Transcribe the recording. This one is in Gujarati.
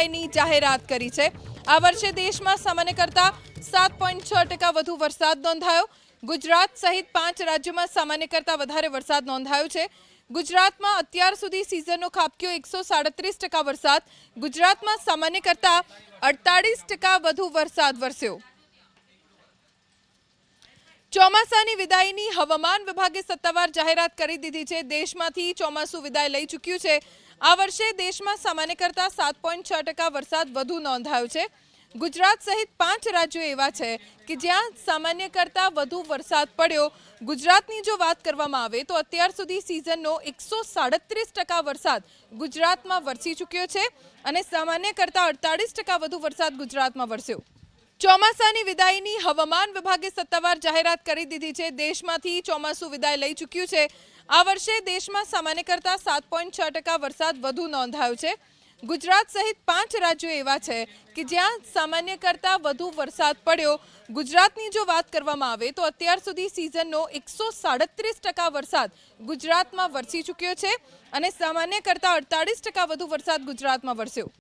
વિદાયની જાહેરાત કરી છે। આ વર્ષે દેશમાં સામાન્ય કરતાં 7.6% વધુ વરસાદ નોંધાયો। ગુજરાત સહિત 5 રાજ્યોમાં સામાન્ય કરતાં વધારે વરસાદ નોંધાયો છે। ગુજરાતમાં અત્યાર સુધી સિઝનનો ખાબક્યો 137% વરસાદ। ગુજરાતમાં સામાન્ય કરતાં 48% વધુ વરસાદ વરસ્યો। ચોમાસાની વિદાયની હવામાન વિભાગે સત્તાવાર જાહેરાત કરી દીધી છે। દેશમાંથી ચોમાસું વિદાય લઈ ચૂક્યું છે। આ વર્ષે દેશમાં સામાન્ય કરતાં 7.6% વરસાદ વધુ નોંધાયો છે। ગુજરાત સહિત 5 રાજ્યો એવા છે કે જ્યાં સામાન્ય કરતાં વધુ વરસાદ પડ્યો। ગુજરાતની જો વાત કરવામાં આવે તો અત્યાર સુધી સિઝનનો 137% વરસાદ ગુજરાતમાં વરસી ચૂક્યો છે અને સામાન્ય કરતાં 48% વધુ વરસાદ ગુજરાતમાં વરસ્યો। ચોમાસાની વિદાયની હવામાન વિભાગે સત્તાવાર જાહેરાત કરી દીધી છે। દેશમાંથી ચોમાસું વિદાય લઈ ચૂક્યું છે। આ વર્ષે દેશમાં સામાન્ય કરતાં 7.6% વરસાદ વધુ નોંધાયો છે। ગુજરાત સહિત 5 રાજ્યો એવા છે કે જ્યાં સામાન્ય કરતાં વધુ વરસાદ પડ્યો। ગુજરાતની જો વાત કરવામાં આવે તો અત્યાર સુધી સિઝનનો 137% વરસાદ ગુજરાતમાં વરસી ચૂક્યો છે અને સામાન્ય કરતાં 48% વધુ વરસાદ ગુજરાતમાં વરસ્યો।